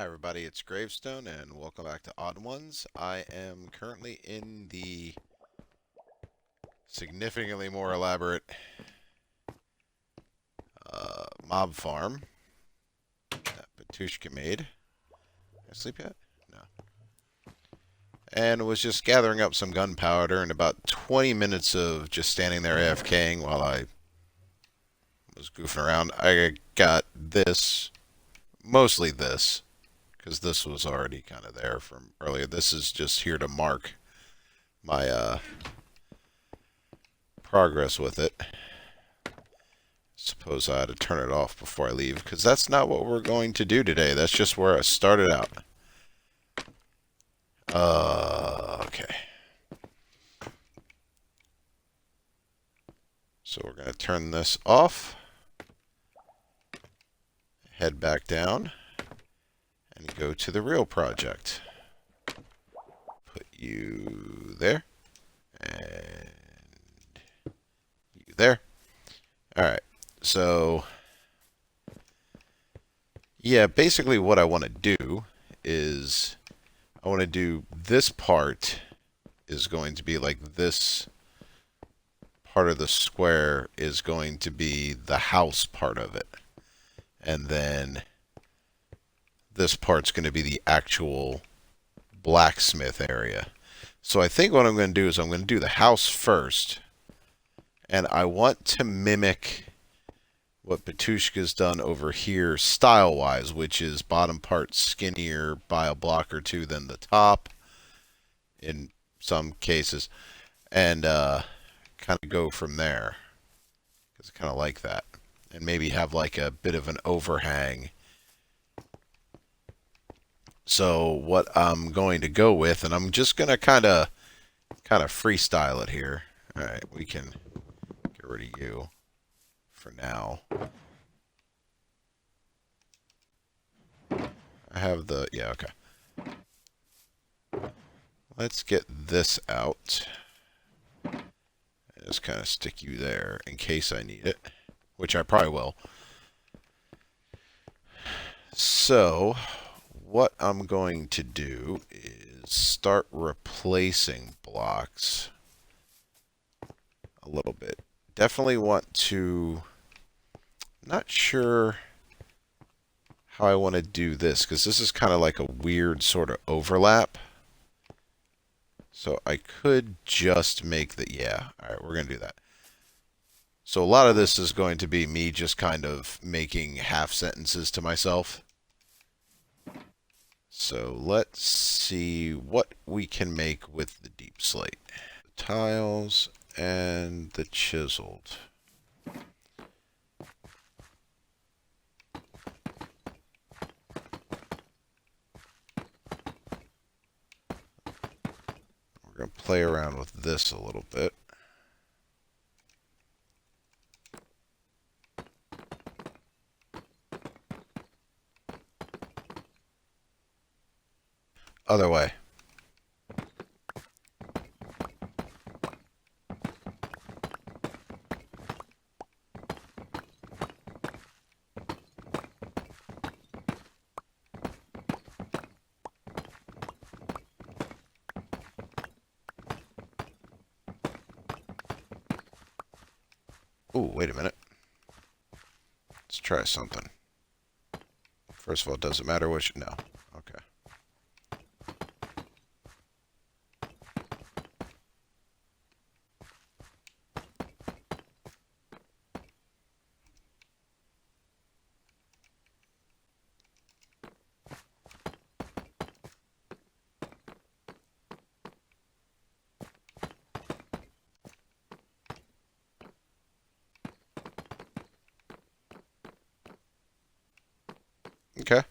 Hi everybody, it's Gravestone and welcome back to Odd Ones. I am currently in the significantly more elaborate mob farm that Batushka made. Did I sleep yet? No. And was just gathering up some gunpowder and about 20 minutes of just standing there AFKing while I was goofing around. I got this, mostly this, because this was already kind of there from earlier. This is just here to mark my progress with it. Suppose I had to turn it off before I leave, because that's not what we're going to do today. That's just where I started out. Okay. So we're going to turn this off. Head back down. And go to the real project. Put you there. And you there. Alright. So, yeah, basically what I want to do is I want to do this part is going to be like this part of the square is going to be the house part of it. And then this part's going to be the actual blacksmith area. So I think what I'm going to do is I'm going to do the house first. And I want to mimic what Batushka's done over here style-wise, which is bottom part skinnier by a block or two than the top in some cases. And kind of go from there. Because I kind of like that. And maybe have like a bit of an overhang. So what I'm going to go with, and I'm just going to kind of freestyle it here. All right, we can get rid of you for now. I have the, yeah, okay. Let's get this out. And just kind of stick you there in case I need it, which I probably will. So what I'm going to do is start replacing blocks a little bit. Definitely want to, not sure how I want to do this, because this is kind of like a weird sort of overlap. So I could just make the, yeah, all right, we're going to do that. So a lot of this is going to be me just kind of making half sentences to myself. So let's see what we can make with the deep slate. The tiles and the chiseled. We're going to play around with this a little bit. Other way. Ooh, wait a minute. Let's try something. First of all, does it matter which? No. Okay. Okay.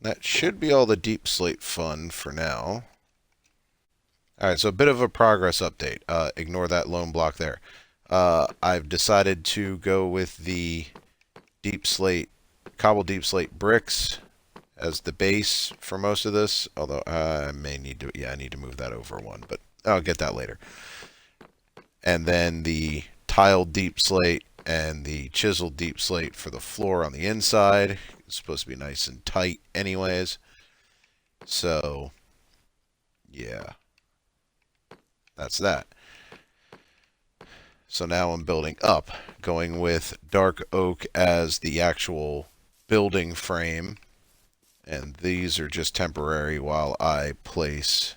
That should be all the deep slate fun for now. Alright, so a bit of a progress update. Ignore that lone block there. I've decided to go with the deep slate, cobble deep slate bricks as the base for most of this. Although I may need to, yeah, I need to move that over one, but I'll get that later. And then the tiled deep slate and the chiseled deep slate for the floor on the inside. It's supposed to be nice and tight anyways. So, yeah, that's that. So now I'm building up, going with dark oak as the actual building frame. And these are just temporary while I place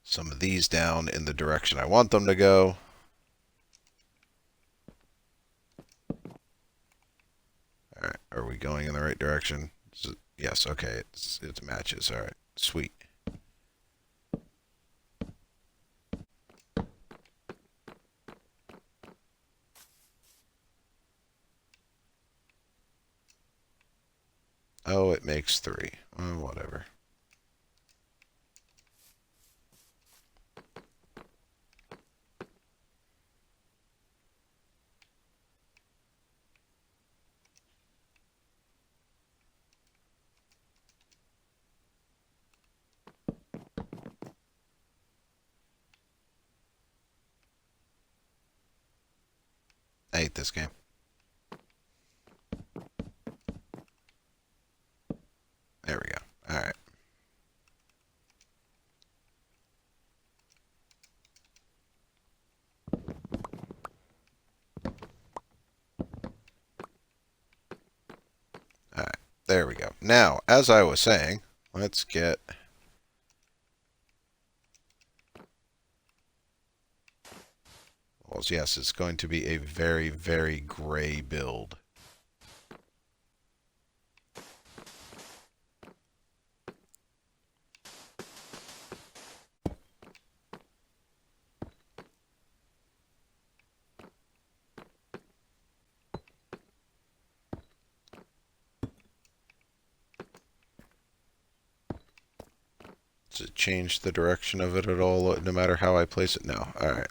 some of these down in the direction I want them to go. All right, are we going in the right direction? Yes, okay, it matches. All right, sweet. Oh, it makes 3. Oh, whatever. I hate this game. There we go. All right. All right. There we go. Now, as I was saying, let's get... Well, yes, it's going to be a very, very gray build. Does it change the direction of it at all, no matter how I place it? No. All right.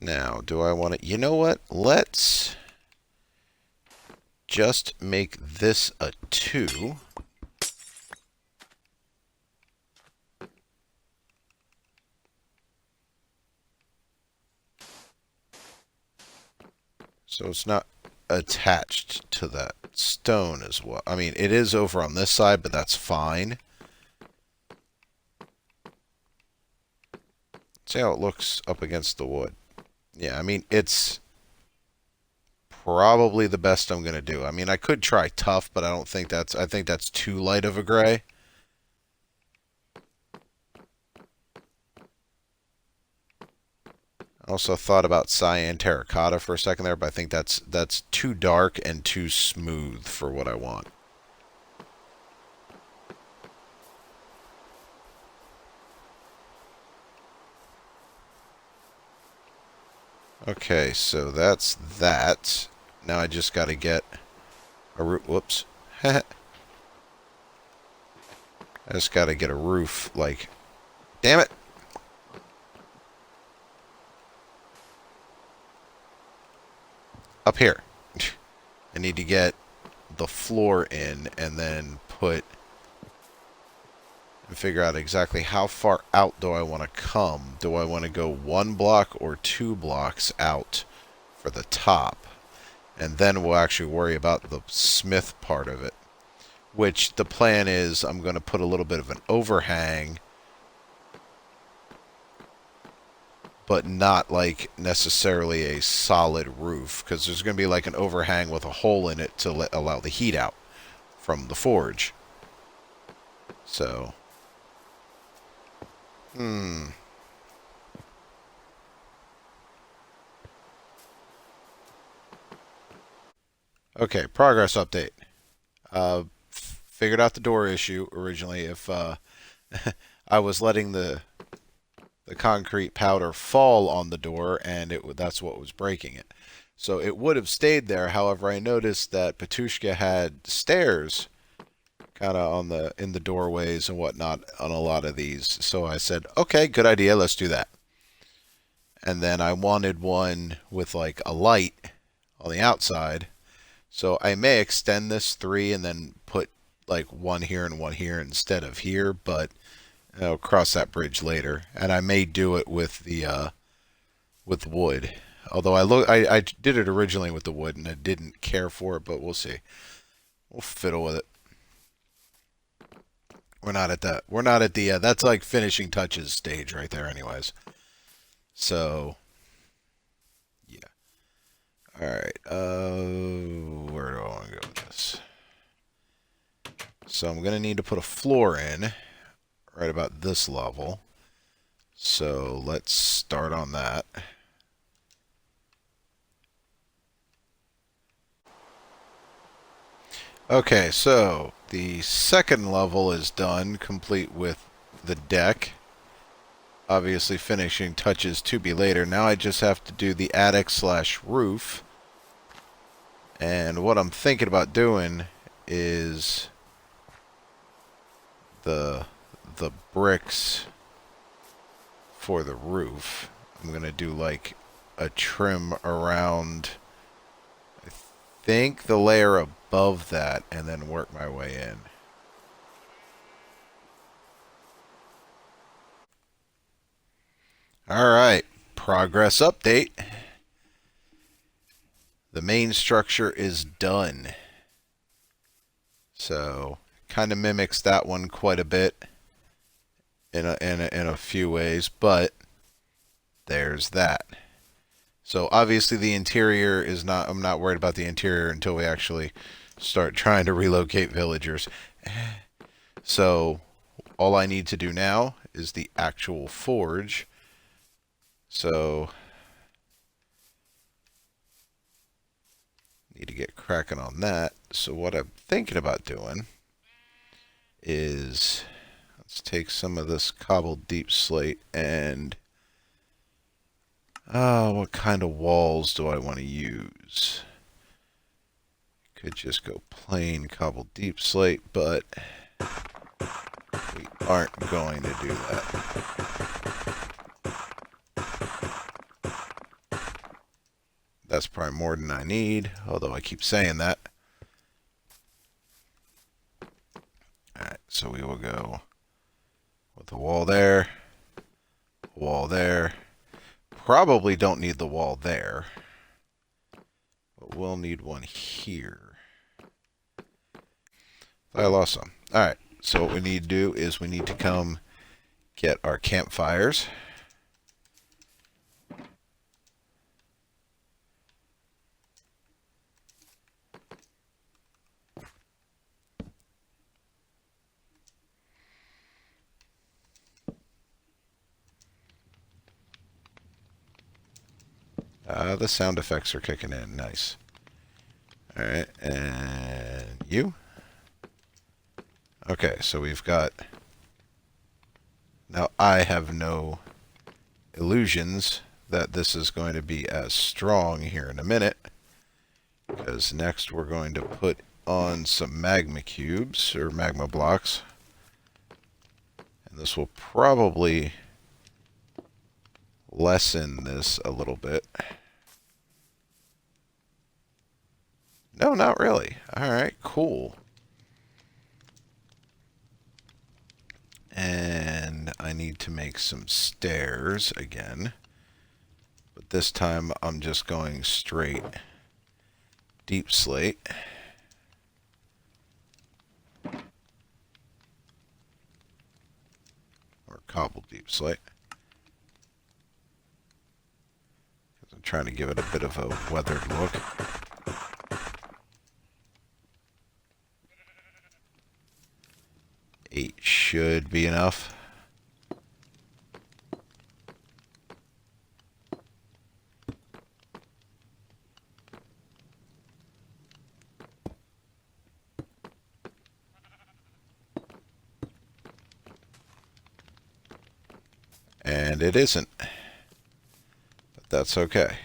Now, do I want to... You know what? Let's just make this a 2. So it's not attached to that stone as well. I mean, it is over on this side, but that's fine. See how it looks up against the wood. Yeah, I mean, it's probably the best I'm going to do. I mean, I could try tough, but I don't think that's... I think that's too light of a gray. I also thought about cyan terracotta for a second there, but I think that's too dark and too smooth for what I want. Okay, so that's that. Now I just got to get a roof. Whoops. I just got to get a roof, like... Damn it! Up here. I need to get the floor in and then put... and figure out exactly how far out do I want to come. Do I want to go 1 block or 2 blocks out for the top? And then we'll actually worry about the smith part of it. Which the plan is I'm going to put a little bit of an overhang, but not like necessarily a solid roof, because there's going to be like an overhang with a hole in it to allow the heat out from the forge. So, okay, progress update. Figured out the door issue originally. If I was letting the concrete powder fall on the door, and that's what was breaking it. So it would have stayed there. However, I noticed that Patushka had stairs kind of on the in the doorways and whatnot on a lot of these. So I said, okay, good idea, let's do that. And then I wanted one with like a light on the outside. So I may extend this 3 and then put like one here and one here instead of here, but I'll cross that bridge later. And I may do it with the with wood. Although I did it originally with the wood and I didn't care for it, but we'll see. We'll fiddle with it. We're not at that. We're not at the. That's like finishing touches stage right there, anyways. So, yeah. All right. Where do I want to go with this? So I'm gonna need to put a floor in right about this level. So let's start on that. Okay, so the second level is done, complete with the deck. Obviously finishing touches to be later. Now I just have to do the attic / roof. And what I'm thinking about doing is the bricks for the roof. I'm going to do like a trim around, I think, the layer above that and then work my way in. Alright, progress update. The main structure is done. So, kind of mimics that one quite a bit in a few ways, but there's that. So obviously the interior is not, I'm not worried about the interior until we actually start trying to relocate villagers. So all I need to do now is the actual forge. So need to get cracking on that. So what I'm thinking about doing is, let's take some of this cobbled deep slate and what kind of walls do I want to use? Could just go plain cobbled deep slate, but we aren't going to do that. That's probably more than I need, although I keep saying that. Alright, so we will go with a wall there, wall there. Probably don't need the wall there, but we'll need one here. I lost some. Alright, so what we need to do is we need to come get our campfires. The sound effects are kicking in. Nice. Alright, and you? Okay, so we've got... Now I have no illusions that this is going to be as strong here in a minute, because next we're going to put on some magma cubes, or magma blocks. And this will probably lessen this a little bit. No, not really. Alright, cool. And I need to make some stairs again. But this time I'm just going straight deep slate. Or cobbled deep slate. Because I'm trying to give it a bit of a weathered look. Eight should be enough. And it isn't. But that's okay.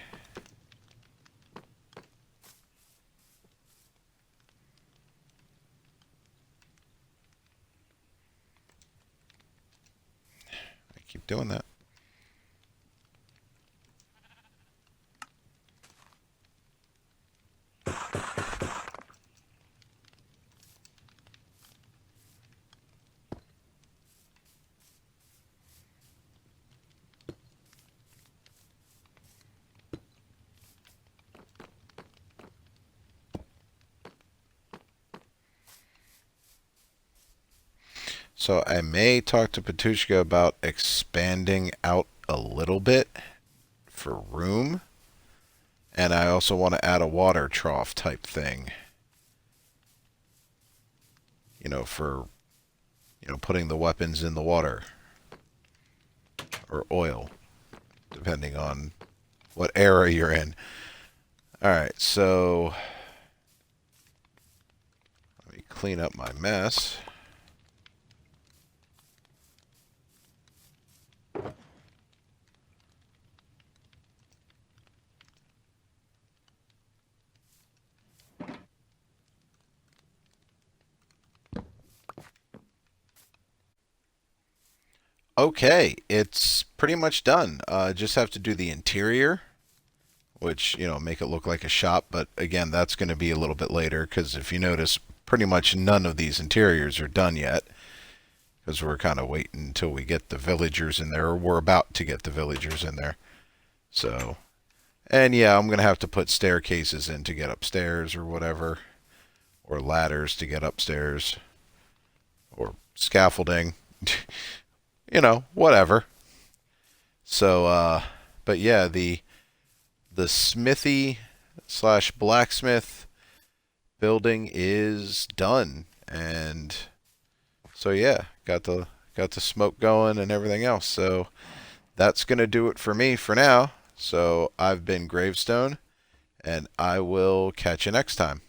Keep doing that. So I may talk to Petushka about expanding out a little bit for room. And I also want to add a water trough type thing. For, putting the weapons in the water. Or oil. Depending on what era you're in. Alright, so let me clean up my mess. Okay, it's pretty much done. Just have to do the interior, which, make it look like a shop. But again, that's going to be a little bit later because if you notice, pretty much none of these interiors are done yet because we're kind of waiting until we get the villagers in there, or we're about to get the villagers in there. So, and yeah, I'm going to have to put staircases in to get upstairs or whatever, or ladders to get upstairs, or scaffolding. Whatever. So, but yeah, the smithy slash blacksmith building is done, and so yeah, got the smoke going and everything else. So that's gonna do it for me for now. So I've been Gravestone, and I will catch you next time.